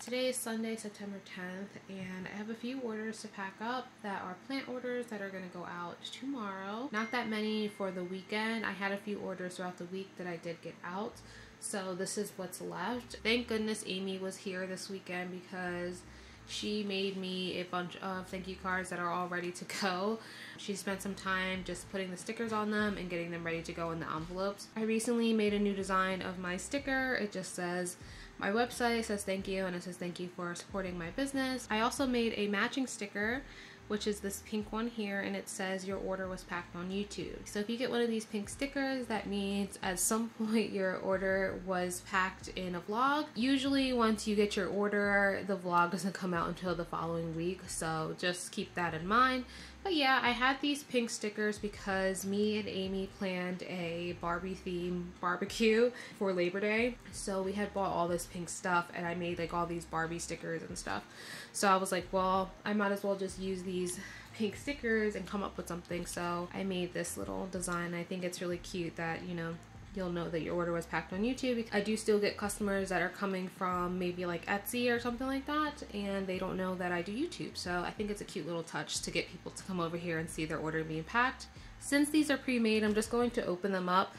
Today is Sunday, September 10th, and I have a few orders to pack up that are plant orders that are going to go out tomorrow. Not that many for the weekend. I had a few orders throughout the week that I did get out, so this is what's left. Thank goodness Amy was here this weekend because she made me a bunch of thank you cards that are all ready to go. She spent some time just putting the stickers on them and getting them ready to go in the envelopes. I recently made a new design of my sticker. It just says my website, says thank you, and it says thank you for supporting my business. I also made a matching sticker, which is this pink one here, and it says your order was packed on YouTube. So if you get one of these pink stickers, that means at some point your order was packed in a vlog. Usually once you get your order, the vlog doesn't come out until the following week, so just keep that in mind. But yeah, I had these pink stickers because me and Amy planned a Barbie theme barbecue for Labor Day. So we had bought all this pink stuff and I made like all these Barbie stickers and stuff. So I was like, well, I might as well just use these pink stickers and come up with something. So I made this little design. I think it's really cute that, you know, you'll know that your order was packed on YouTube. I do still get customers that are coming from maybe like Etsy or something like that, and they don't know that I do YouTube. So I think it's a cute little touch to get people to come over here and see their order being packed. Since these are pre-made, I'm just going to open them up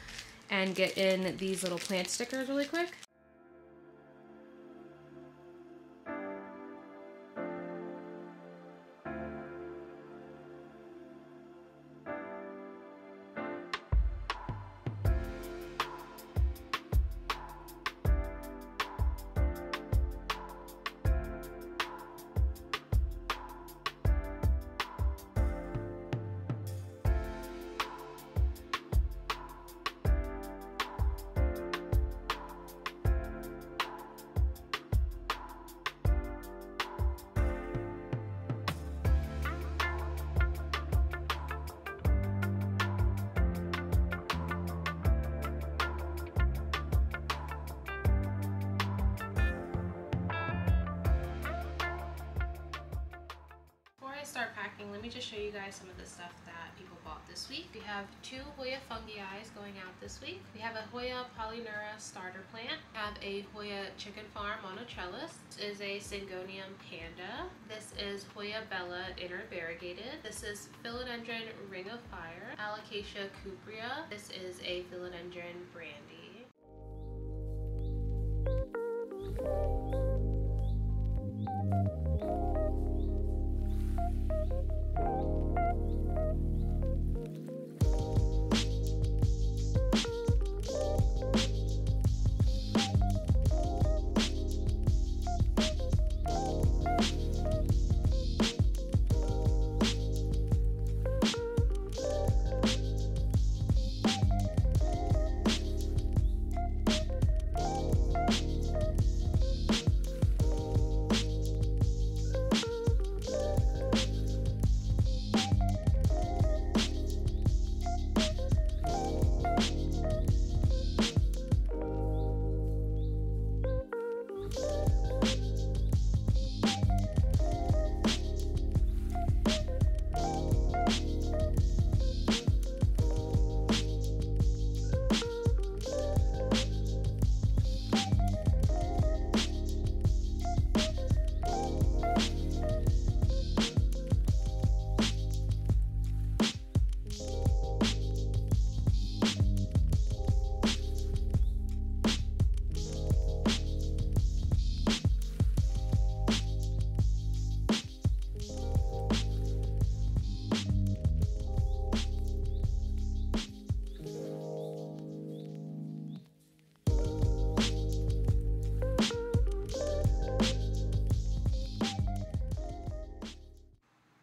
and get in these little plant stickers really quick. Start packing, let me just show you guys some of the stuff that people bought this week. We have 2 Hoya fungi going out this week. We have a Hoya polyneura starter plant. We have a Hoya chicken farm on a trellis. This is a Syngonium panda. This is Hoya bella inner variegated. This is philodendron ring of fire. Alocasia cuprea. This is a philodendron brandy.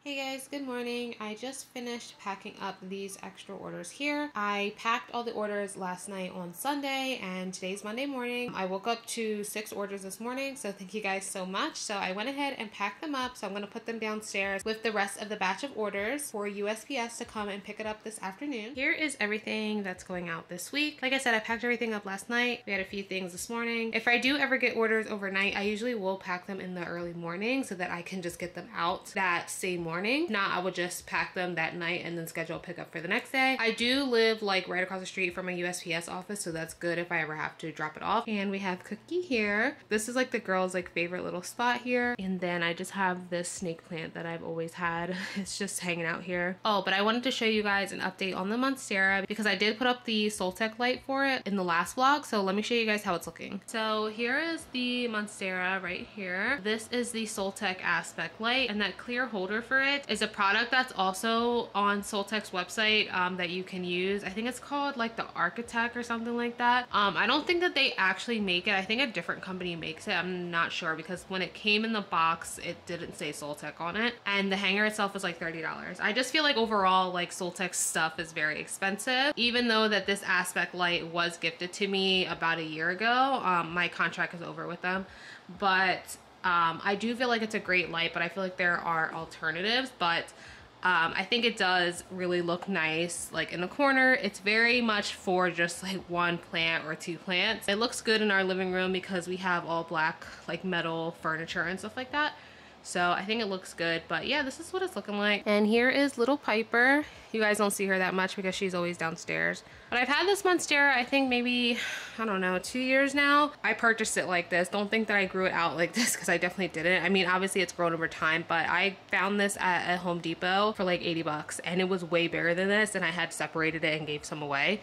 Hey guys, good morning. I just finished packing up these extra orders here. I packed all the orders last night on Sunday and today's Monday morning. I woke up to 6 orders this morning, so thank you guys so much. So I went ahead and packed them up, so I'm going to put them downstairs with the rest of the batch of orders for USPS to come and pick it up this afternoon. Here is everything that's going out this week. Like I said, I packed everything up last night. We had a few things this morning. If I do ever get orders overnight, I usually will pack them in the early morning so that I can just get them out that same morning. Not not, I would just pack them that night and then schedule a pickup for the next day. I do live like right across the street from my USPS office, so that's good if I ever have to drop it off. And we have Cookie here. This is like the girls' like favorite little spot here. And then I just have this snake plant that I've always had. It's just hanging out here. Oh, but I wanted to show you guys an update on the Monstera because I did put up the Soltech light for it in the last vlog. So let me show you guys how it's looking. So here is the Monstera right here. This is the Soltech aspect light, and that clear holder for it is a product that's also on Soltech's website that you can use. I think it's called like the Architect or something like that. I don't think that they actually make it. I think a different company makes it. I'm not sure because when it came in the box, it didn't say Soltech on it. And the hanger itself was like $30. I just feel like overall like Soltech stuff is very expensive. Even though that this aspect light was gifted to me about a year ago, my contract is over with them. But I do feel like it's a great light, but I feel like there are alternatives. But I think it does really look nice like in the corner. It's very much for just like one plant or two plants. It looks good in our living room because we have all black like metal furniture and stuff like that. So I think it looks good, but yeah, this is what it's looking like. And here is little Piper. You guys don't see her that much because she's always downstairs. But I've had this Monstera, I think maybe, I don't know, 2 years now. I purchased it like this. Don't think that I grew it out like this because I definitely didn't. I mean, obviously it's grown over time, but I found this at a Home Depot for like 80 bucks and it was way bigger than this and I had separated it and gave some away.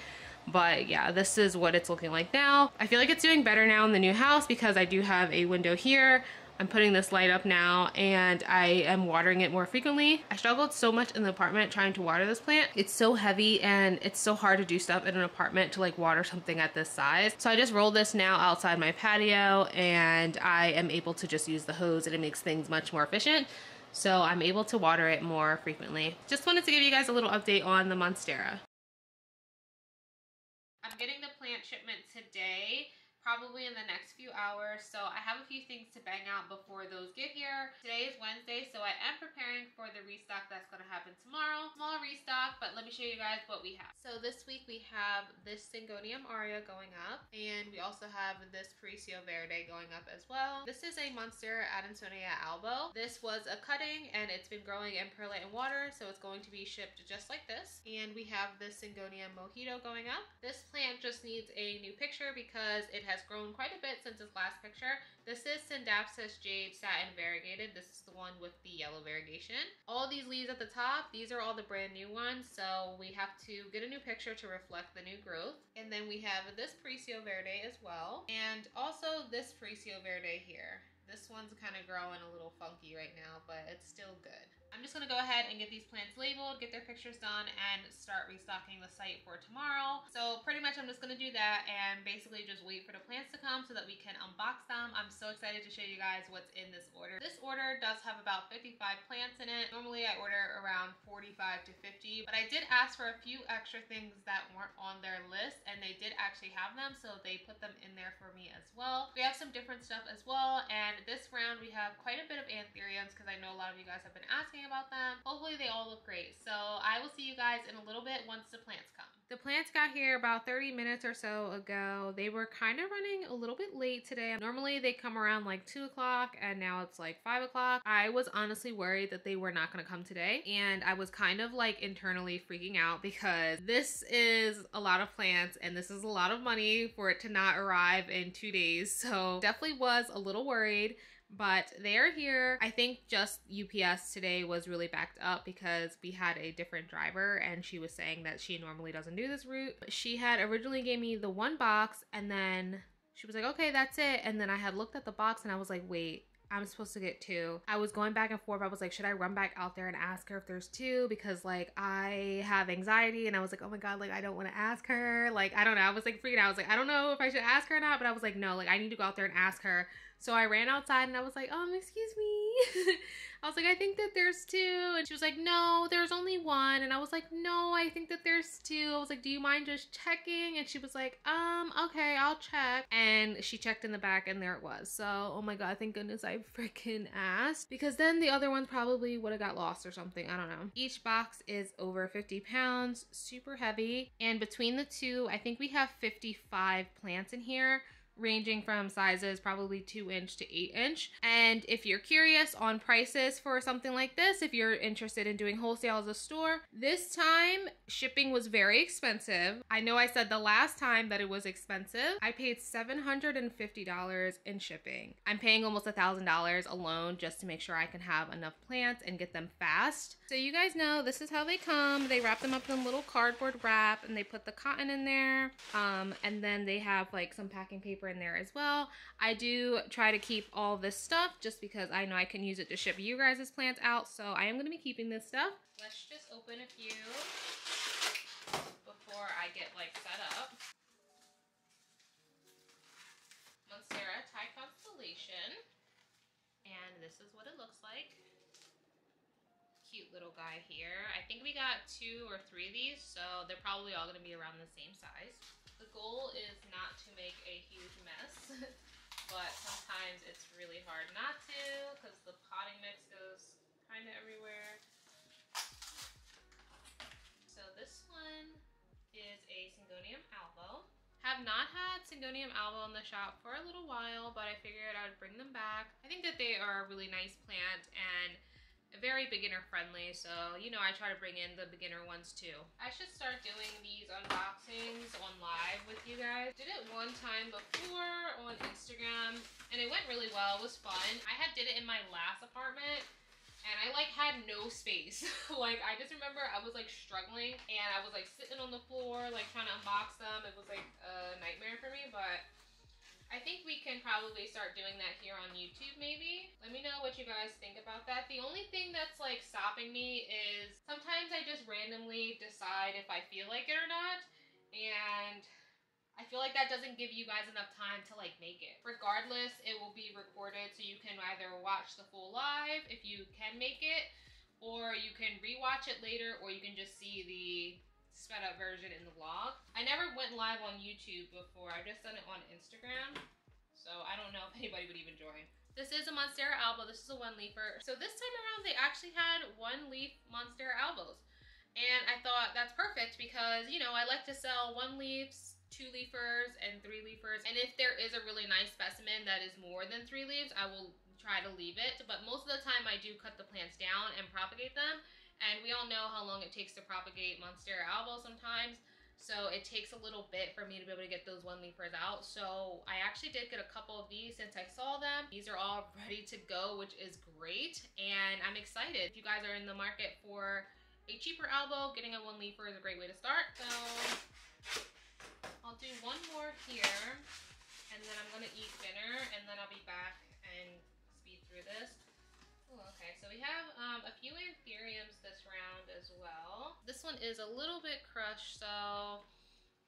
But yeah, this is what it's looking like now. I feel like it's doing better now in the new house because I do have a window here. I'm putting this light up now and I am watering it more frequently. I struggled so much in the apartment trying to water this plant. It's so heavy and it's so hard to do stuff in an apartment to like water something at this size. So I just rolled this now outside my patio and I am able to just use the hose and it makes things much more efficient. So I'm able to water it more frequently. Just wanted to give you guys a little update on the Monstera. I'm getting the plant shipment today, probably in the next few hours. So I have a few things to bang out before those get here. Today is Wednesday, so I am preparing for the restock that's gonna happen tomorrow. Small restock, but let me show you guys what we have. So this week we have this Syngonium Aria going up, and we also have this Paricio Verde going up as well. This is a Monstera Adansonea albo. This was a cutting and it's been growing in perlite and water, so it's going to be shipped just like this. And we have this Syngonium Mojito going up. This plant just needs a new picture because it has grown quite a bit since its last picture. This is Syndapsis Jade Satin Variegated. This is the one with the yellow variegation. All these leaves at the top, these are all the brand new ones, so we have to get a new picture to reflect the new growth. And then we have this Paricio Verde as well, and also this Paricio Verde here. This one's kind of growing a little funky right now, but it's still good. I'm just gonna go ahead and get these plants labeled, get their pictures done, and start restocking the site for tomorrow. So pretty much I'm just gonna do that and basically just wait for the plants to come so that we can unbox them. I'm so excited to show you guys what's in this order. This order does have about 55 plants in it. Normally I order around 45 to 50, but I did ask for a few extra things that weren't on their list, and they did actually have them, so they put them in there for me as well. We have some different stuff as well, and this round we have quite a bit of anthuriums because I know a lot of you guys have been asking about them. Hopefully they all look great. So I will see you guys in a little bit once the plants come. The plants got here about 30 minutes or so ago. They were kind of running a little bit late today. Normally they come around like 2 o'clock and now it's like 5 o'clock. I was honestly worried that they were not going to come today, and I was kind of like internally freaking out because this is a lot of plants and this is a lot of money for it to not arrive in 2 days. So definitely was a little worried. But they are here. I think just UPS today was really backed up because we had a different driver and she was saying that she normally doesn't do this route. She had originally gave me the one box and then she was like, okay, that's it. And then I had looked at the box and I was like, wait, I'm supposed to get 2. I was going back and forth. I was like, should I run back out there and ask her if there's 2? Because like I have anxiety and I was like, oh my God, like I don't want to ask her. Like, I don't know. I was like freaking out. I was like, I don't know if I should ask her or not, but I was like, no, like I need to go out there and ask her. So I ran outside and I was like, excuse me. I was like, I think that there's 2. And she was like, no, there's only 1. And I was like, no, I think that there's 2. I was like, do you mind just checking? And she was like, okay, I'll check. And she checked in the back and there it was. So, oh my God, thank goodness I freaking asked, because then the other one probably would have got lost or something. I don't know. Each box is over 50 pounds, super heavy. And between the two, I think we have 55 plants in here. ranging from sizes probably 2-inch to 8-inch. And if you're curious on prices for something like this, if you're interested in doing wholesale as a store, this time shipping was very expensive. I know I said the last time that it was expensive. I paid $750 in shipping. I'm paying almost $1,000 alone just to make sure I can have enough plants and get them fast. So you guys know this is how they come. They wrap them up in a little cardboard wrap and they put the cotton in there. And then they have like some packing paper in there as well. I do try to keep all this stuff just because I know I can use it to ship you guys' plants out. So I am going to be keeping this stuff. Let's just open a few before I get like set up. Monstera Thai Constellation. And this is what it looks like. Cute little guy here. I think we got 2 or 3 of these, so they're probably all going to be around the same size. The goal is not to make a huge mess, but sometimes it's really hard not to because the potting mix goes kind of everywhere. So this one is a Syngonium albo. Have not had Syngonium albo in the shop for a little while, but I figured I would bring them back. I think that they are a really nice plant and very beginner friendly, so you know I try to bring in the beginner ones too. I should start doing these unboxings on live with you guys. Did it one time before on Instagram and it went really well. It was fun. I did it in my last apartment and I like had no space. Like I just remember I was like struggling and I was like sitting on the floor like trying to unbox them. It was like a nightmare for me, but I think we can probably start doing that here on YouTube maybe. Let me know what you guys think about that. The only thing that's like stopping me is sometimes I just randomly decide if I feel like it or not. And I feel like that doesn't give you guys enough time to like make it. Regardless, it will be recorded so you can either watch the full live if you can make it, or you can rewatch it later, or you can just see the sped up version in the vlog. I never went live on YouTube before. I've just done it on Instagram. So I don't know if anybody would even join. This is a Monstera albo. This is a 1-leafer. So this time around, they actually had 1-leaf Monstera albos. And I thought that's perfect because, you know, I like to sell 1-leaves, 2-leafers, and 3-leafers. And if there is a really nice specimen that is more than 3 leaves, I will try to leave it. But most of the time I do cut the plants down and propagate them. And we all know how long it takes to propagate Monstera albo sometimes. So it takes a little bit for me to be able to get those 1-leafers out. So I actually did get a couple of these since I saw them. These are all ready to go, which is great. And I'm excited. If you guys are in the market for a cheaper albo, getting a 1-leafer is a great way to start. So I'll do one more here and then I'm gonna eat dinner and then I'll be back and speed through this. Ooh, okay, so we have a few anthuriums this round as well. This one is a little bit crushed, so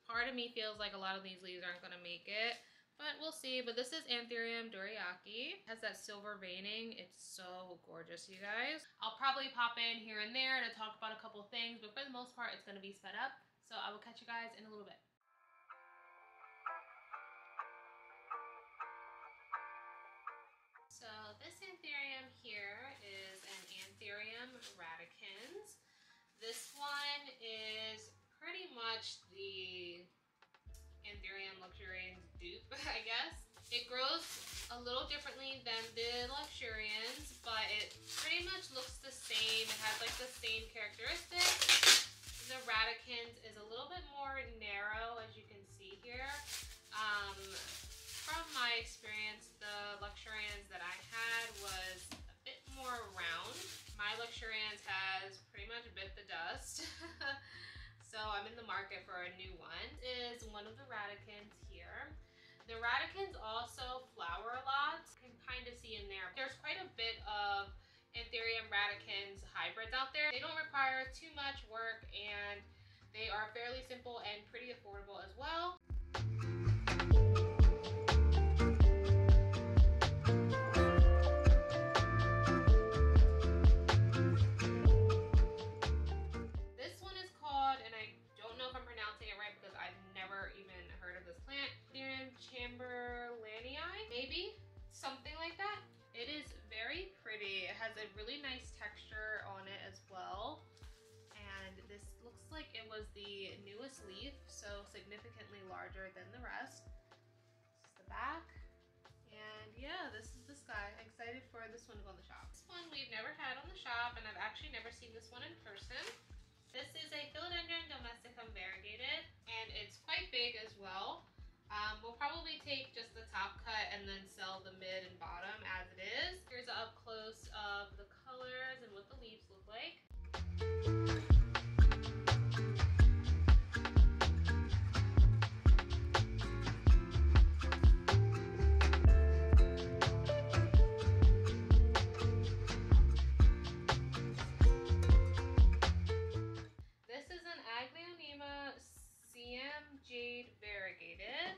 part of me feels like a lot of these leaves aren't gonna make it, but we'll see. But this is Anthurium doriaki. It has that silver veining. It's so gorgeous, you guys. I'll probably pop in here and there to talk about a couple things, but for the most part, it's gonna be sped up. So I will catch you guys in a little bit. So this anthurium here is an Anthurium radicans. This one is pretty much the Anthurium luxurians dupe, I guess. It grows a little differently than the luxurians, but it pretty much looks the same. It has like the same characteristics. The radicans is a little bit more narrow, as you can see here. From my experience, the luxurians that I had was a bit more round. My luxurians has pretty much bit the dust. So I'm in the market for a new one. This is one of the radicans here. The radicans also flower a lot. You can kind of see in there. There's quite a bit of Anthurium radicans hybrids out there. They don't require too much work and they are fairly simple and pretty affordable as well. This one is called, and I don't know if I'm pronouncing it right because I've never even heard of this plant, Anthurium chamberlainii, maybe? Something like that. It is very pretty. It has a really nice texture on it as well. And this looks like it was the newest leaf, so significantly larger than the rest. This is the back. And yeah, this is this guy. I'm excited for this one to go in the shop. This one we've never had on the shop, and I've actually never seen this one in person. This is a philodendron domesticum variegated, and it's quite big as well. We'll probably take just the top cut and then sell the mid and bottom as it is. Here's an up close of the colors and what the leaves look like. Jade variegated.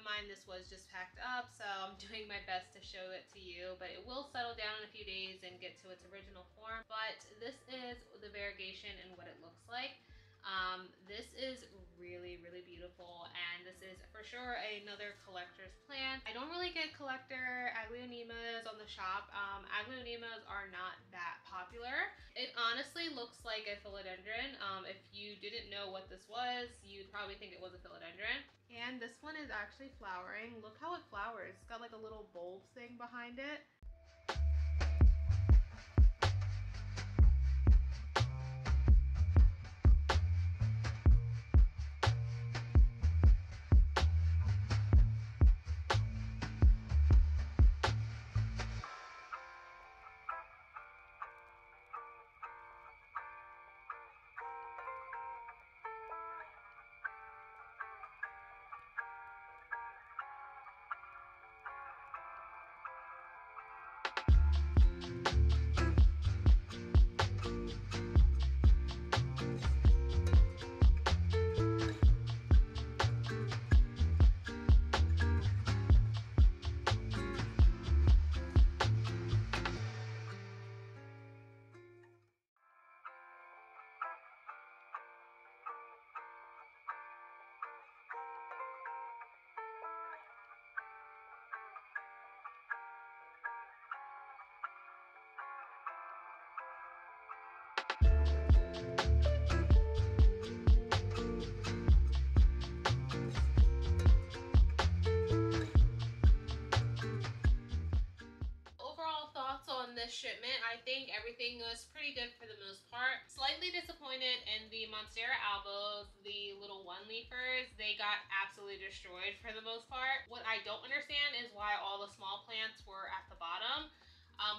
Mine, this was just packed up, so I'm doing my best to show it to you, but it will settle down in a few days and get to its original form. But this is the variegation and what it looks like. This is really, really beautiful, and this is for sure another collector's plant. I don't really get collector Aglaonemas on the shop. Aglaonemas are not that popular. It honestly looks like a philodendron. If you didn't know what this was, you'd probably think it was a philodendron. And this one is actually flowering. Look how it flowers. It's got like a little bulb thing behind it. This shipment, I think everything was pretty good for the most part. Slightly disappointed in the Monstera albos, the little one-leafers. They got absolutely destroyed for the most part. What I don't understand is why all the small plants were at the bottom.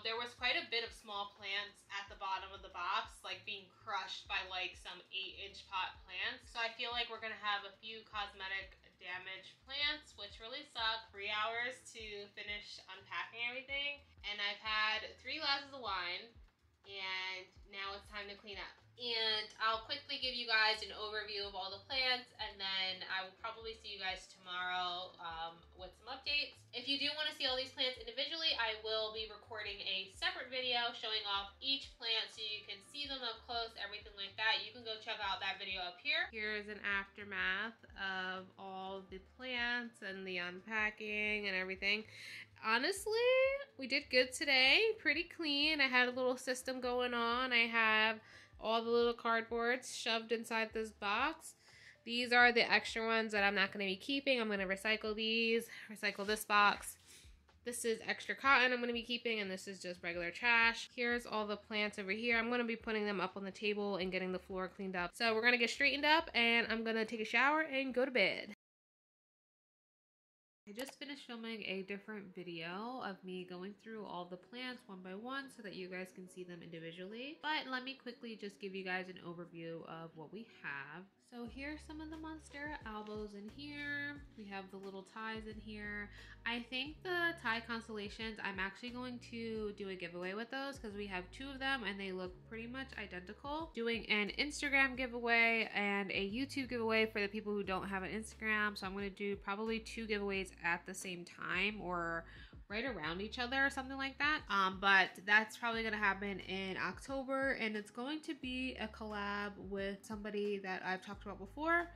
There was quite a bit of small plants at the bottom of the box, like being crushed by like some 8-inch pot plants. So I feel like we're gonna have a few cosmetic damaged plants, which really suck. 3 hours to finish unpacking everything. And I've had 3 glasses of wine, and now it's time to clean up. And I'll quickly give you guys an overview of all the plants, and then I will probably see you guys tomorrow with some updates. If you do want to see all these plants individually, I will be recording a separate video showing off each plant so you can see them up close, everything like that. You can go check out that video up here. Here's an aftermath of all the plants and the unpacking and everything. Honestly, we did good today. Pretty clean. I had a little system going on. I have all the little cardboards shoved inside this box. These are the extra ones that I'm not going to be keeping. I'm going to recycle these, recycle this box. This is extra cotton I'm going to be keeping, and this is just regular trash. Here's all the plants over here. I'm going to be putting them up on the table and getting the floor cleaned up. So we're going to get straightened up, and I'm going to take a shower and go to bed. I just finished filming a different video of me going through all the plants one by one so that you guys can see them individually. But let me quickly just give you guys an overview of what we have. So here's some of the Monstera albos in here. We have the little ties in here. I think the tie constellations, I'm actually going to do a giveaway with those because we have 2 of them and they look pretty much identical. Doing an Instagram giveaway and a YouTube giveaway for the people who don't have an Instagram. So I'm going to do probably 2 giveaways at the same time or right around each other or something like that. But that's probably going to happen in October, and it's going to be a collab with somebody that I've talked about before,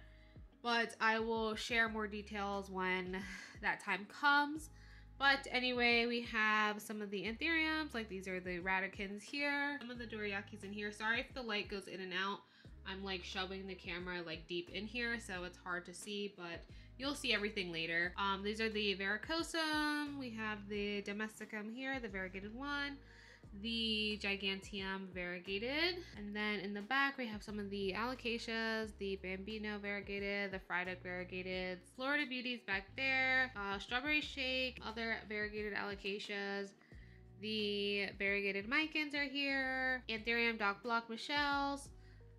but I will share more details when that time comes. But anyway, we have some of the anthuriums, like these are the radicans here, some of the dorayakis in here. Sorry if the light goes in and out. I'm like shoving the camera like deep in here, so it's hard to see, but you'll see everything later. These are the Varicosum. We have the Domesticum here, the variegated one, the Giganteum variegated, and then in the back we have some of the Alocasias, the Bambino variegated, the Fried variegated, Florida Beauties back there, Strawberry Shake, other variegated Alocasias. The variegated Micans are here, Anthurium Dock Block Michelle's.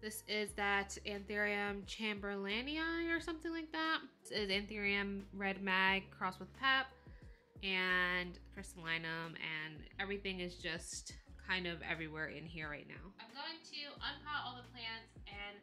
This is that Anthurium Chamberlainii or something like that. This is Anthurium Red Mag crossed with Pep and Crystallinum, and everything is just kind of everywhere in here right now. I'm going to unpot all the plants and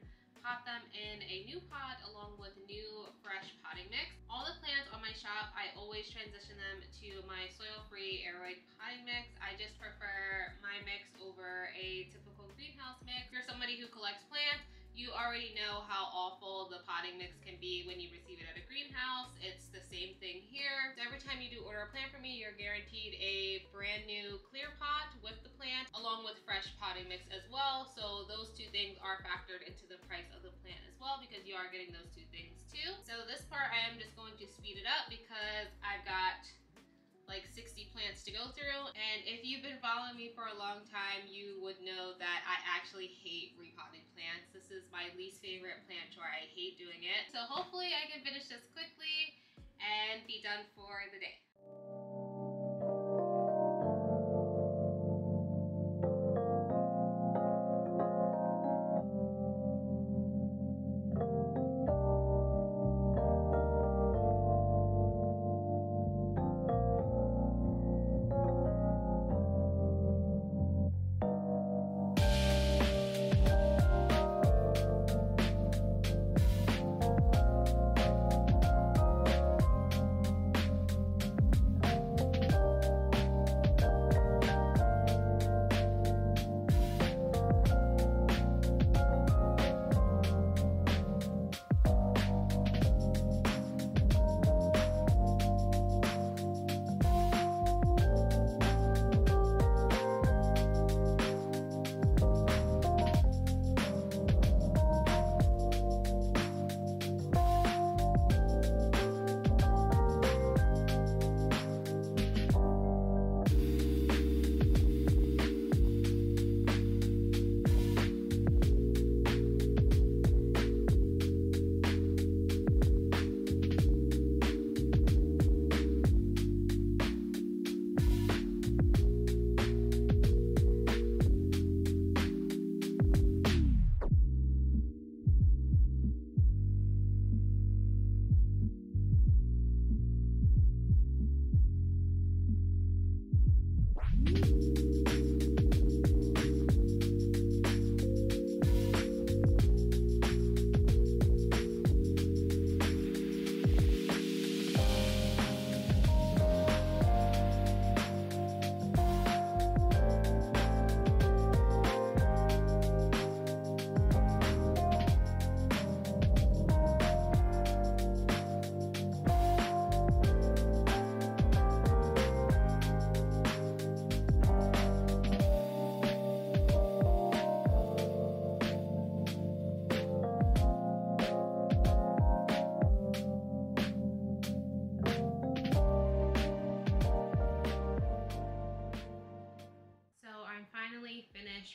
pot them in a new pot along with new fresh potting mix. All the plants on my shop, I always transition them to my soil-free aeroid potting mix. I just prefer my mix over a typical greenhouse mix. If you're somebody who collects plants, you already know how awful the potting mix can be when you receive it at a greenhouse. It's the same thing here. So every time you do order a plant from me, you're guaranteed a brand new clear pot with the plant, along with fresh potting mix as well. So those two things are factored into the price of the plant as well, because you are getting those two things too. So this part I am just going to speed it up because I've got like 60 plants to go through, and if you've been following me for a long time, you would know that I actually hate repotting plants. This is my least favorite plant chore. I hate doing it. So hopefully I can finish this quickly and be done for the day.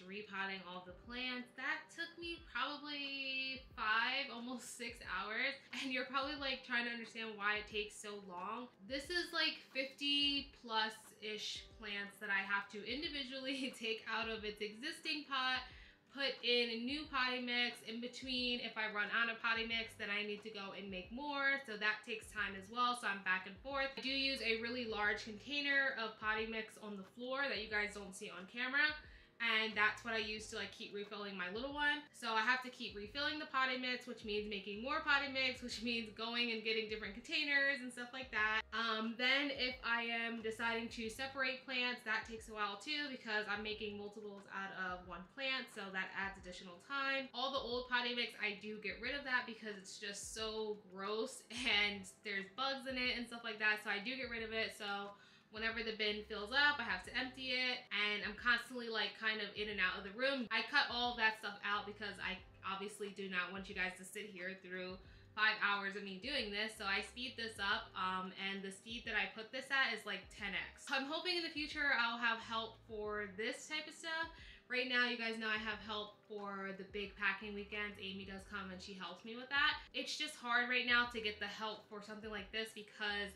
Repotting all the plants. That took me probably 5, almost 6 hours, and you're probably like trying to understand why it takes so long. This is like 50 plus ish plants that I have to individually take out of its existing pot, put in a new potting mix. In between, if I run out of potting mix, then I need to go and make more, so that takes time as well, so I'm back and forth. I do use a really large container of potting mix on the floor that you guys don't see on camera, and that's what I use to like keep refilling my little one. So I have to keep refilling the potting mix, which means making more potting mix, which means going and getting different containers and stuff like that. Then if I am deciding to separate plants, that takes a while too, because I'm making multiples out of one plant, so that adds additional time. All the old potting mix, I do get rid of that because it's just so gross and there's bugs in it and stuff like that, so I do get rid of it. So Whenever the bin fills up, I have to empty it, and I'm constantly like kind of in and out of the room. I cut all of that stuff out because I obviously do not want you guys to sit here through 5 hours of me doing this, so I speed this up, and the speed that I put this at is like 10x. I'm hoping in the future I'll have help for this type of stuff. Right now, you guys know I have help for the big packing weekends. Amy does come and she helps me with that. It's just hard right now to get the help for something like this because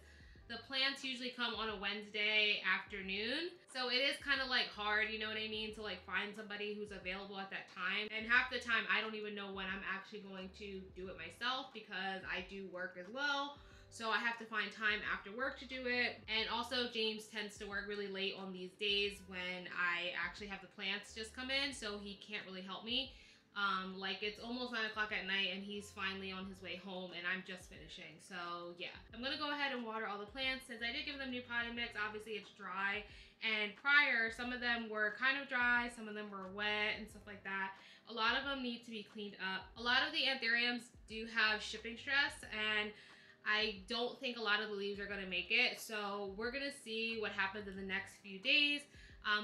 the plants usually come on a Wednesday afternoon. So it is kind of like hard, you know what I mean, to like find somebody who's available at that time. And half the time I don't even know when I'm actually going to do it myself because I do work as well. So I have to find time after work to do it. And also James tends to work really late on these days when I actually have the plants just come in, so he can't really help me. Like it's almost 9 o'clock at night and he's finally on his way home and I'm just finishing. So yeah, I'm gonna go ahead and water all the plants. Since I did give them new potting mix, obviously it's dry. And prior, some of them were kind of dry, some of them were wet and stuff like that. A lot of them need to be cleaned up. A lot of the anthuriums do have shipping stress, and I don't think a lot of the leaves are gonna make it. So we're gonna see what happens in the next few days.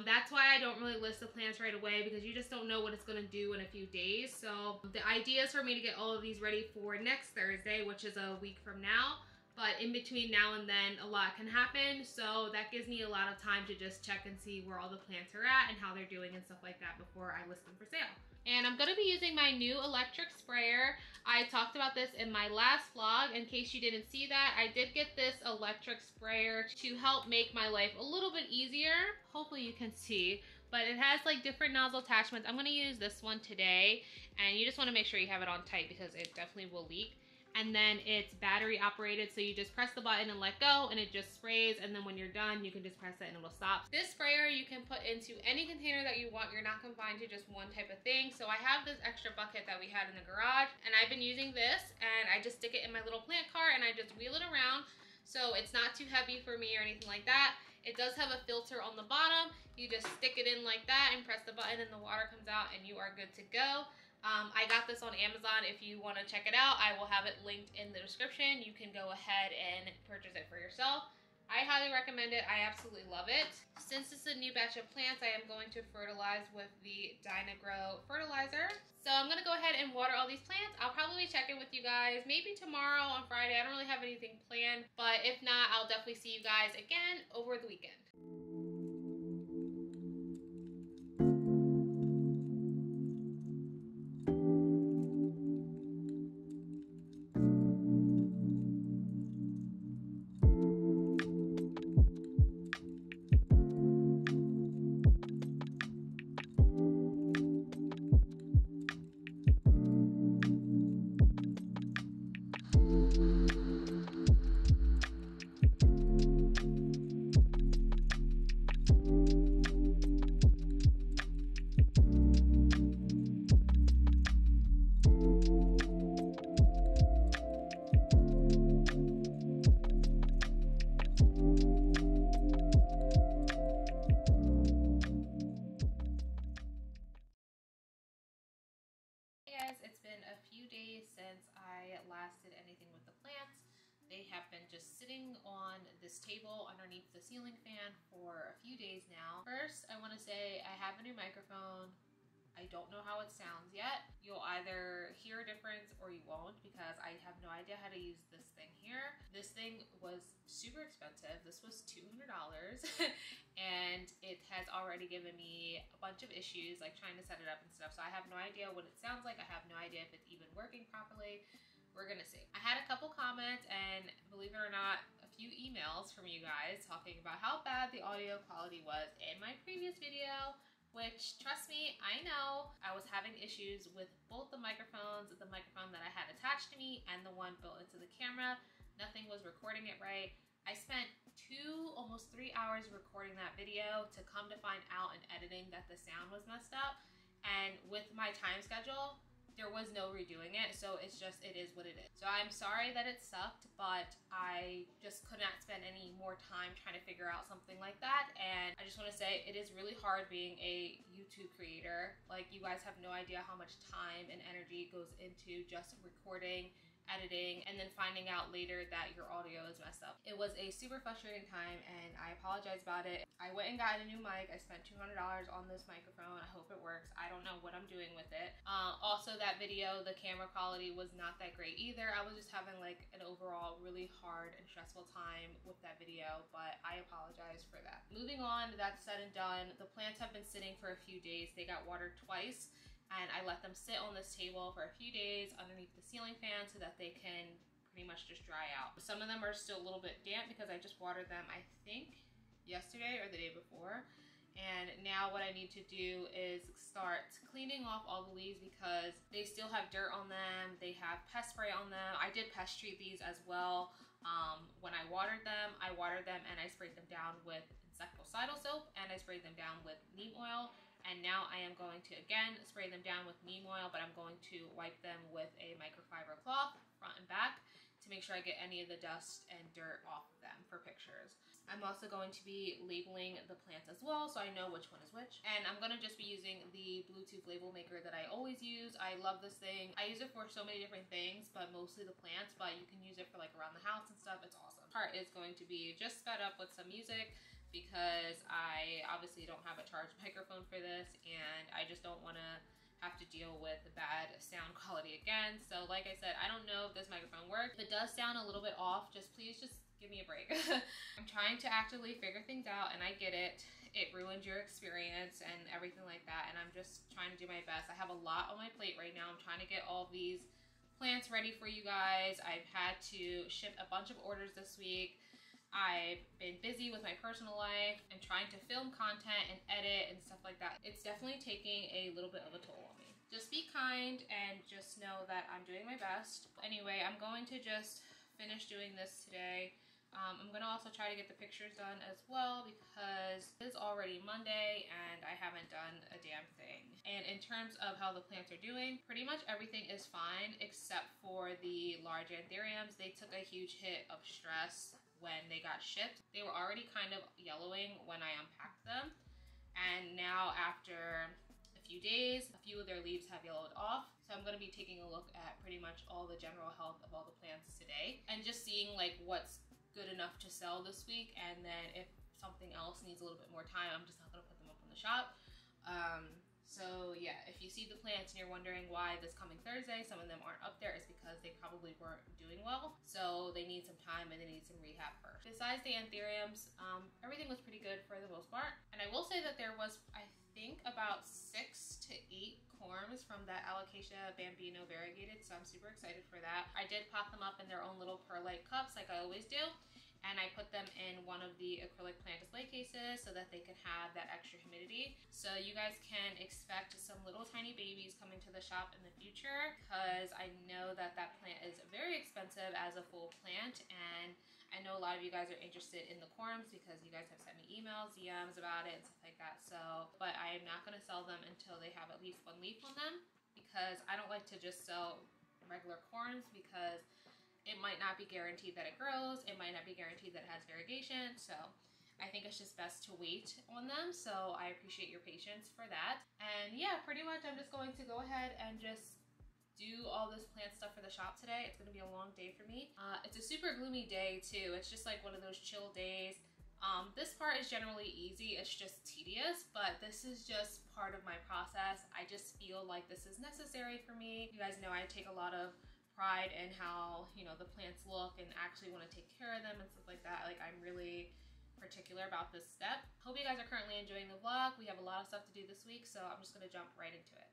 That's why I don't really list the plants right away, because you just don't know what it's gonna do in a few days. So the idea is for me to get all of these ready for next Thursday, which is a week from now. But in between now and then, a lot can happen. So that gives me a lot of time to just check and see where all the plants are at and how they're doing and stuff like that before I list them for sale. And I'm gonna be using my new electric sprayer. I talked about this in my last vlog. In case you didn't see that, I did get this electric sprayer to help make my life a little bit easier. Hopefully you can see, but it has like different nozzle attachments. I'm gonna use this one today, and you just wanna make sure you have it on tight because it definitely will leak. And then it's battery operated, so you just press the button and let go and it just sprays, and then when you're done you can just press it and it'll stop. This sprayer you can put into any container that you want. You're not confined to just one type of thing. So I have this extra bucket that we had in the garage, and I've been using this, and I just stick it in my little plant cart and I just wheel it around, so it's not too heavy for me or anything like that. It does have a filter on the bottom. You just stick it in like that and press the button and the water comes out and you are good to go. I got this on Amazon. If you want to check it out, I will have it linked in the description. You can go ahead and purchase it for yourself. I highly recommend it. I absolutely love it. Since it's a new batch of plants, I am going to fertilize with the Dynagrow fertilizer. So I'm going to go ahead and water all these plants. I'll probably check in with you guys maybe tomorrow on Friday. I don't really have anything planned, but if not, I'll definitely see you guys again over the weekend. It's been a few days since I last did anything with the plants. They have been just sitting on this table underneath the ceiling fan for a few days now. First, I want to say I have a new microphone. I don't know how it sounds yet. You'll either hear a difference or you won't, because I have no idea how to use this thing here. This thing was super expensive. This was $200 and it has already given me a bunch of issues, like trying to set it up and stuff. So I have no idea what it sounds like. I have no idea if it's even working properly. We're gonna see. I had a couple comments, and believe it or not, a few emails from you guys talking about how bad the audio quality was in my previous video. Which, trust me, I know I was having issues with both the microphones, the microphone that I had attached to me and the one built into the camera. Nothing was recording it right. I spent almost 3 hours recording that video to come to find out in editing that the sound was messed up. And with my time schedule, there was no redoing it, so it is what it is. So I'm sorry that it sucked, but I just could not spend any more time trying to figure out something like that. And I just want to say it is really hard being a YouTube creator. Like, you guys have no idea how much time and energy goes into just recording, editing and then finding out later that your audio is messed up. It was a super frustrating time and I apologize about it. I went and got a new mic. I spent $200 on this microphone. I hope it works. I don't know what I'm doing with it. Also, that video, the camera quality was not that great either. I was just having like an overall really hard and stressful time with that video, but I apologize for that. Moving on, that's said and done. The plants have been sitting for a few days. They got watered twice, and I let them sit on this table for a few days underneath the ceiling fan so that they can pretty much just dry out. Some of them are still a little bit damp because I just watered them, I think, yesterday or the day before. And now what I need to do is start cleaning off all the leaves because they still have dirt on them. They have pest spray on them. I did pest treat these as well. When I watered them and I sprayed them down with insecticidal soap and I sprayed them down with neem oil. And now I am going to again spray them down with neem oil, but I'm going to wipe them with a microfiber cloth front and back to make sure I get any of the dust and dirt off of them for pictures. I'm also going to be labeling the plants as well so I know which one is which. And I'm going to just be using the Bluetooth label maker that I always use. I love this thing. I use it for so many different things, but mostly the plants, but you can use it for like around the house and stuff. It's awesome. Part is going to be just sped up with some music because I obviously don't have a charged microphone for this and I just don't want to have to deal with the bad sound quality again. So like I said, I don't know if this microphone works. If it does sound a little bit off, please just give me a break. I'm trying to actively figure things out and I get it. It ruins your experience and everything like that, and I'm just trying to do my best. I have a lot on my plate right now. I'm trying to get all these plants ready for you guys. I've had to ship a bunch of orders this week. I've been busy with my personal life and trying to film content and edit and stuff like that. It's definitely taking a little bit of a toll on me. Just be kind and just know that I'm doing my best. Anyway, I'm going to just finish doing this today. I'm gonna also try to get the pictures done as well because it's already Monday and I haven't done a damn thing. And in terms of how the plants are doing, pretty much everything is fine except for the large anthuriums. They took a huge hit of stress when they got shipped. They were already kind of yellowing when I unpacked them. And now after a few days, a few of their leaves have yellowed off. So I'm gonna be taking a look at pretty much all the general health of all the plants today and just seeing like what's good enough to sell this week. And then if something else needs a little bit more time, I'm just not gonna put them up on the shop. So yeah, if you see the plants and you're wondering why this coming Thursday some of them aren't up there, it's because they probably weren't doing well. So they need some time and they need some rehab first. Besides the anthuriums, everything was pretty good for the most part. And I will say that there was, I think, about 6 to 8 corms from that Alocasia Bambino variegated, so I'm super excited for that. I did pop them up in their own little perlite cups like I always do. And I put them in one of the acrylic plant display cases so that they can have that extra humidity. So you guys can expect some little tiny babies coming to the shop in the future because I know that that plant is very expensive as a full plant, and I know a lot of you guys are interested in the corms because you guys have sent me emails, DMs about it and stuff like that. So, but I am not going to sell them until they have at least 1 leaf on them because I don't like to just sell regular corms because it might not be guaranteed that it grows. It might not be guaranteed that it has variegation. So I think it's just best to wait on them. So I appreciate your patience for that. And yeah, pretty much I'm just going to go ahead and just do all this plant stuff for the shop today. It's gonna be a long day for me. It's a super gloomy day too. It's just like one of those chill days. This part is generally easy. It's just tedious, but this is just part of my process. I just feel like this is necessary for me. You guys know I take a lot of pride in how, you know, the plants look and actually want to take care of them and stuff like that. Like, I'm really particular about this step. Hope you guys are currently enjoying the vlog. We have a lot of stuff to do this week, so I'm just gonna jump right into it.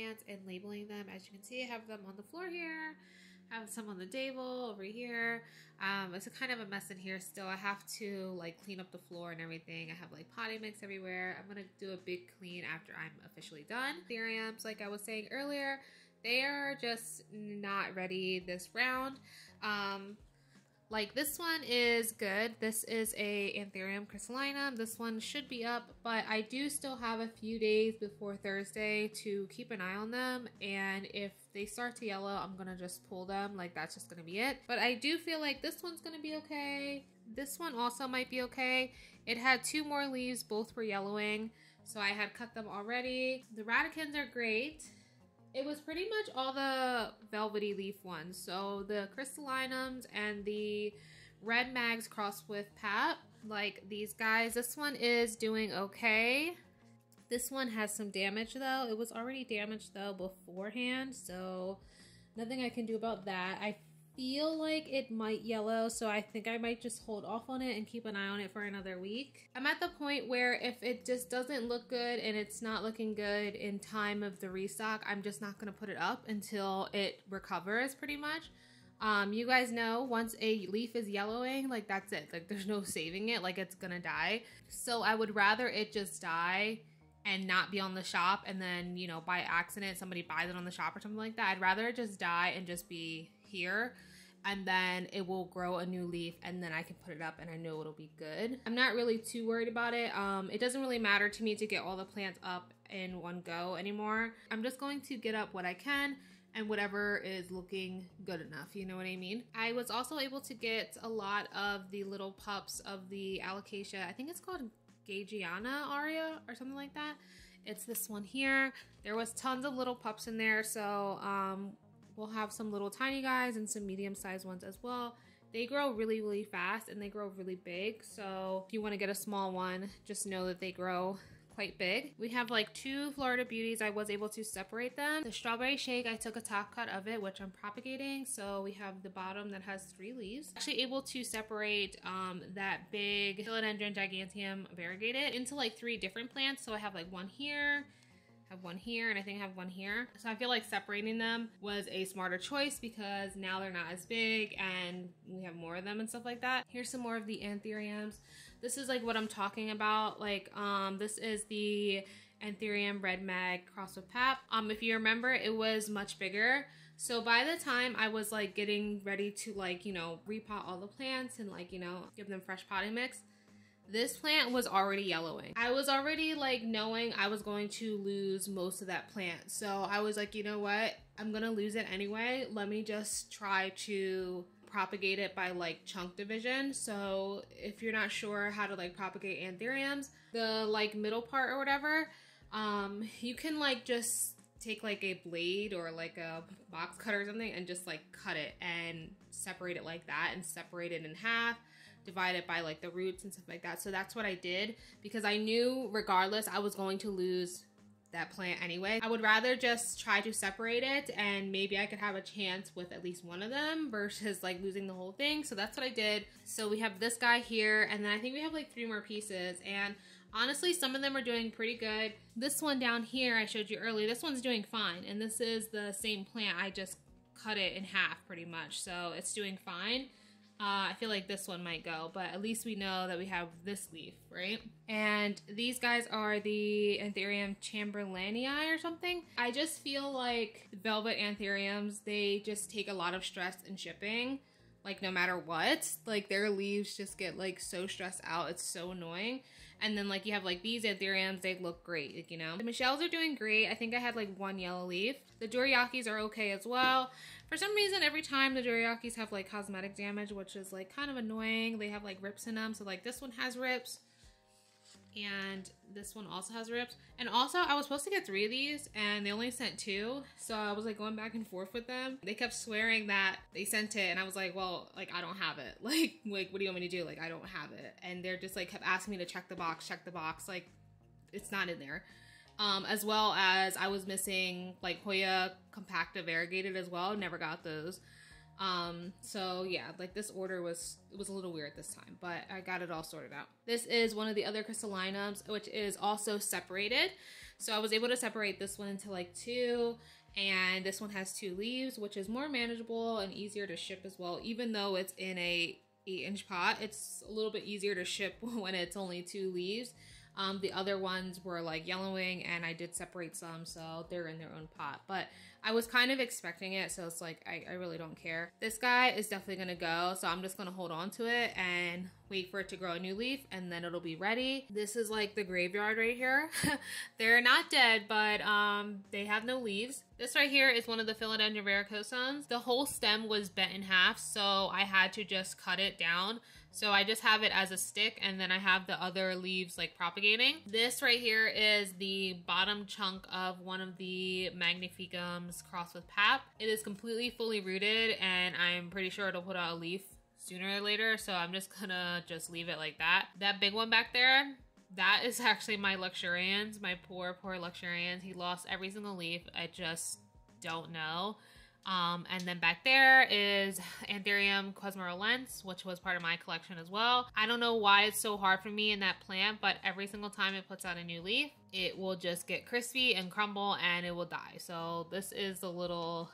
plants and labeling them. As you can see, I have them on the floor here. I have some on the table over here. It's a kind of a mess in here still. I have to like clean up the floor and everything. I have like potting mix everywhere. I'm gonna do a big clean after I'm officially done. Anthuriums, like I was saying earlier, they are just not ready this round. Like this one is good. This is a Anthurium crystallinum. This one should be up, but I do still have a few days before Thursday to keep an eye on them. And if they start to yellow, I'm gonna just pull them. Like that's just gonna be it. But I do feel like this one's gonna be okay. This one also might be okay. It had 2 more leaves, both were yellowing. So I had cut them already. The radicans are great. It was pretty much all the velvety leaf ones. So the crystallinums and the red mags crossed with pap, like these guys. This one is doing okay. This one has some damage though. It was already damaged though beforehand, so nothing I can do about that. I feel like it might yellow, so I think I might just hold off on it and keep an eye on it for another week. I'm at the point where if it just doesn't look good and it's not looking good in time of the restock, I'm just not gonna put it up until it recovers pretty much. You guys know once a leaf is yellowing, like that's it. Like there's no saving it, like it's gonna die. So I would rather it just die and not be on the shop, and then, you know, by accident somebody buys it on the shop or something like that. I'd rather it just die and just be here, and then it will grow a new leaf, and then I can put it up and I know it'll be good. I'm not really too worried about it. It doesn't really matter to me to get all the plants up in one go anymore. I'm just going to get up what I can and whatever is looking good enough, you know what I mean? I was also able to get a lot of the little pups of the alocasia. I think it's called Gagiana aria or something like that. It's this one here. There was tons of little pups in there, so we'll have some little tiny guys and some medium-sized ones as well. They grow really, really fast and they grow really big, so if you want to get a small one, just know that they grow quite big. We have like 2 Florida Beauties. I was able to separate them. The strawberry shake, I took a top cut of it, which I'm propagating. So we have the bottom that has 3 leaves. Actually able to separate that big Philodendron giganteum variegated into like 3 different plants. So I have like one here, have one here, and I think I have one here. So I feel like separating them was a smarter choice because now they're not as big and we have more of them and stuff like that. Here's some more of the Anthuriums. This is like what I'm talking about. Like this is the Anthurium red mag crossed with pap. If you remember, it was much bigger. So by the time I was like getting ready to like, you know, repot all the plants and like, you know, give them fresh potting mix, this plant was already yellowing. I was already like knowing I was going to lose most of that plant. So I was like, you know what? I'm gonna lose it anyway. Let me just try to propagate it by like chunk division. So if you're not sure how to like propagate Anthuriums, the like middle part or whatever, you can like just take like a blade or like a box cutter or something and just like cut it and separate it like that and separate it in half. Divide it by like the roots and stuff like that. So that's what I did because I knew regardless I was going to lose that plant anyway. I would rather just try to separate it and maybe I could have a chance with at least one of them versus like losing the whole thing. So that's what I did. So we have this guy here, and then I think we have like 3 more pieces, and honestly some of them are doing pretty good. This one down here I showed you earlier, this one's doing fine, and this is the same plant. I just cut it in half pretty much, so it's doing fine. I feel like this one might go, but at least we know that we have this leaf, right? And these guys are the Anthurium chamberlainii or something. I just feel like velvet Anthuriums, they just take a lot of stress in shipping. Like no matter what, like their leaves just get like so stressed out. It's so annoying. And then like you have like these Anthuriums, they look great, like, you know. The Michelles are doing great. I think I had like 1 yellow leaf. The Dorayakis are okay as well. For some reason, every time the Dorayakis have like cosmetic damage, which is like kind of annoying. They have like rips in them. So like this one has rips. And this one also has rips. And also I was supposed to get 3 of these and they only sent 2. So I was like going back and forth with them. They kept swearing that they sent it, and I was like, well, like I don't have it. Like what do you want me to do? Like I don't have it. And they're just like kept asking me to check the box, like it's not in there. As well as I was missing like Hoya compacta variegated as well. Never got those. So yeah, like this order was a little weird this time, but I got it all sorted out. This is one of the other crystallinums, which is also separated. So I was able to separate this one into like 2, and this one has 2 leaves, which is more manageable and easier to ship as well. Even though it's in a 8-inch pot, it's a little bit easier to ship when it's only 2 leaves. The other ones were like yellowing, and I did separate some, so they're in their own pot. But I was kind of expecting it, so it's like, I really don't care. This guy is definitely gonna go, so I'm just gonna hold on to it and wait for it to grow a new leaf, and then it'll be ready. This is like the graveyard right here. They're not dead, but they have no leaves. This right here is one of the Philodendron varicosums. The whole stem was bent in half, so I had to just cut it down. So I just have it as a stick, and then I have the other leaves like propagating. This right here is the bottom chunk of one of the magnificums crossed with pap. It is completely fully rooted, and I'm pretty sure it'll put out a leaf sooner or later, so I'm just gonna leave it like that. That big one back there, that is actually my luxurians, my poor luxurians. He lost every single leaf. I just don't know. And then back there is Anthurium quasmarolense, which was part of my collection as well. I don't know why it's so hard for me in that plant, but every single time it puts out a new leaf, it will just get crispy and crumble and it will die. So this is the little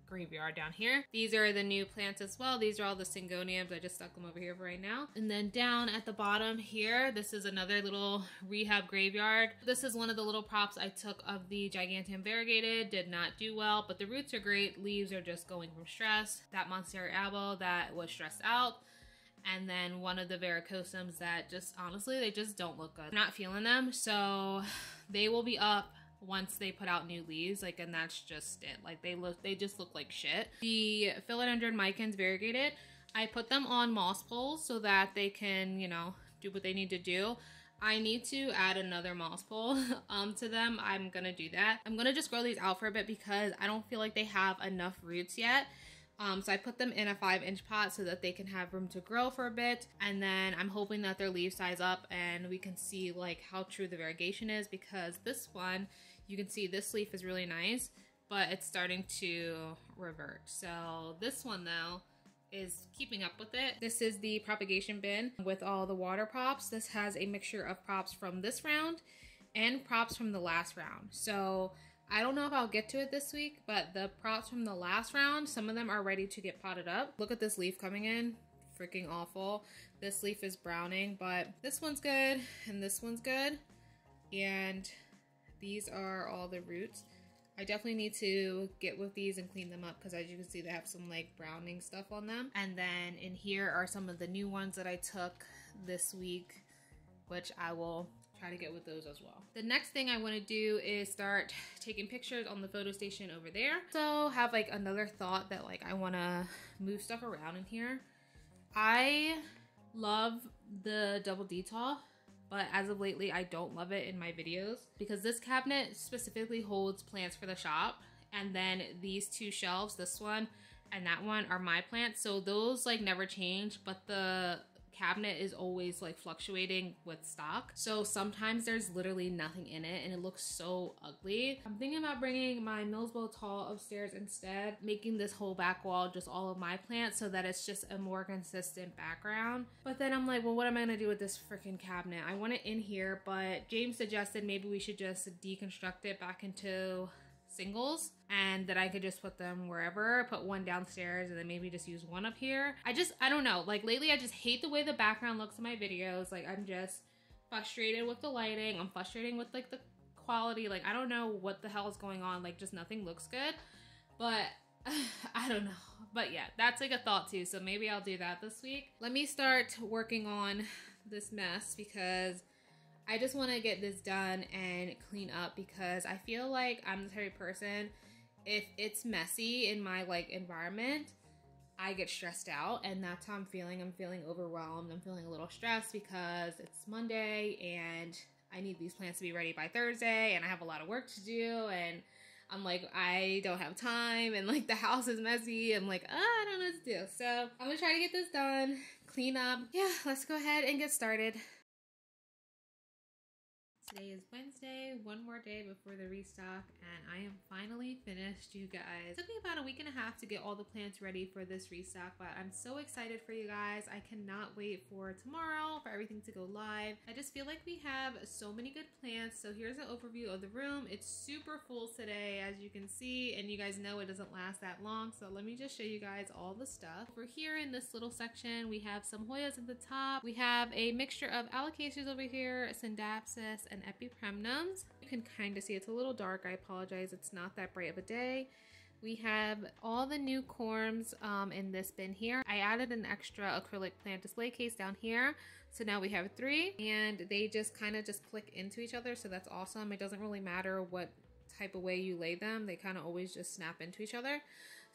graveyard down here. These are the new plants as well. These are all the syngoniums. I just stuck them over here for right now. And then down at the bottom here, this is another little rehab graveyard. This is one of the little props I took of the Giganteum variegated. Did not do well, but the roots are great. Leaves are just going from stress. That Monstera abo that was stressed out. And then one of the varicosums that just, honestly, they just don't look good. I'm not feeling them, so they will be up once they put out new leaves, like, and that's just it. Like, they just look like shit. The Philodendron micans variegated, I put them on moss poles so that they can, you know, do what they need to do. I need to add another moss pole to them. I'm gonna do that. I'm gonna just grow these out for a bit because I don't feel like they have enough roots yet. So I put them in a 5-inch pot so that they can have room to grow for a bit. And then I'm hoping that their leaves size up and we can see like how true the variegation is, because this one, you can see this leaf is really nice, but it's starting to revert. So this one though is keeping up with it. This is the propagation bin with all the water props. This has a mixture of props from this round and props from the last round. So I don't know if I'll get to it this week, but the props from the last round, some of them are ready to get potted up. Look at this leaf coming in, freaking awful. This leaf is browning, but this one's good and this one's good. And these are all the roots. I definitely need to get with these and clean them up because as you can see, they have some like browning stuff on them. And then in here are some of the new ones that I took this week, which I will try to get with those as well. The next thing I want to do is start taking pictures on the photo station over there. So have like another thought that like I want to move stuff around in here. I love the double detail, but as of lately I don't love it in my videos because this cabinet specifically holds plants for the shop, and then these 2 shelves, this one and that one, are my plants, so those like never change, but the cabinet is always like fluctuating with stock, so sometimes there's literally nothing in it and it looks so ugly. I'm thinking about bringing my Millsbow tall upstairs instead, making this whole back wall just all of my plants so that it's just a more consistent background. But then I'm like, well, what am I gonna do with this freaking cabinet? I want it in here, but James suggested maybe we should just deconstruct it back into singles and that I could just put them wherever, put one downstairs and then maybe just use one up here. I don't know, like lately I just hate the way the background looks in my videos. Like I'm just frustrated with the lighting. I'm frustrated with like the quality. Like I don't know what the hell is going on. Like just nothing looks good, but I don't know. But yeah, that's like a thought too. So maybe I'll do that this week. Let me start working on this mess because I just want to get this done and clean up because I feel like I'm the type of person, if it's messy in my like environment, I get stressed out, and that's how I'm feeling. I'm feeling overwhelmed. I'm feeling a little stressed because it's Monday and I need these plants to be ready by Thursday and I have a lot of work to do and I'm like, I don't have time and like the house is messy. I'm like, I don't know what to do. So I'm gonna try to get this done, clean up. Yeah, let's go ahead and get started. Today is Wednesday, one more day before the restock, and I am finally finished, you guys. It took me about a week and a half to get all the plants ready for this restock, but I'm so excited for you guys. I cannot wait for tomorrow for everything to go live. I just feel like we have so many good plants. So here's an overview of the room. It's super full today, as you can see, and you guys know it doesn't last that long. So let me just show you guys all the stuff. Over here in this little section, we have some Hoyas at the top. We have a mixture of alocasias over here, Scindapsus, and Epipremnums. You can kind of see it's a little dark. I apologize. It's not that bright of a day. We have all the new corms in this bin here. I added an extra acrylic plant display case down here. So now we have 3 and they just kind of just click into each other. So that's awesome. It doesn't really matter what type of way you lay them. They kind of always just snap into each other.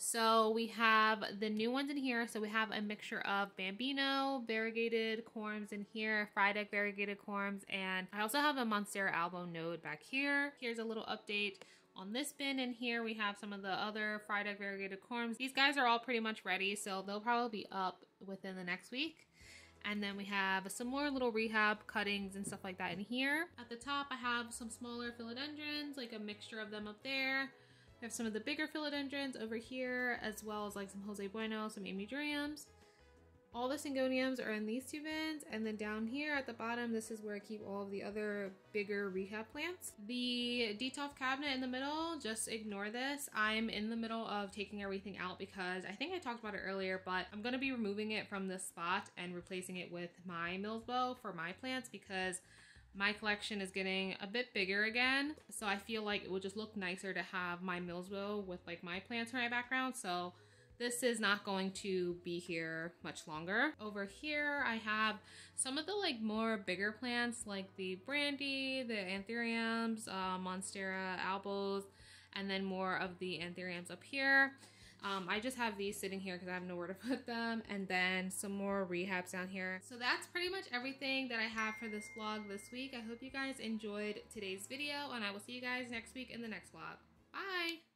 So we have the new ones in here. So we have a mixture of Bambino variegated corms in here, fried egg variegated corms, and I also have a Monstera albo node back here. Here's a little update on this bin. In here we have some of the other fried egg variegated corms. These guys are all pretty much ready, so they'll probably be up within the next week. And then we have some more little rehab cuttings and stuff like that in here. At the top I have some smaller philodendrons, like a mixture of them up there. I have some of the bigger philodendrons over here, as well as like some Jose Bueno, some Amiduriums. All the Syngoniums are in these 2 bins, and then down here at the bottom, this is where I keep all of the other bigger rehab plants. The Detolf cabinet in the middle, just ignore this. I'm in the middle of taking everything out because I think I talked about it earlier, but I'm gonna be removing it from this spot and replacing it with my Millsbow for my plants because my collection is getting a bit bigger again. So I feel like it would just look nicer to have my Millsbow with like my plants in my background. So this is not going to be here much longer. Over here, I have some of the like more bigger plants like the Brandy, the Anthuriums, Monstera albos, and then more of the Anthuriums up here. I just have these sitting here because I have nowhere to put them, and then some more rehabs down here. So that's pretty much everything that I have for this vlog this week. I hope you guys enjoyed today's video, and I will see you guys next week in the next vlog. Bye!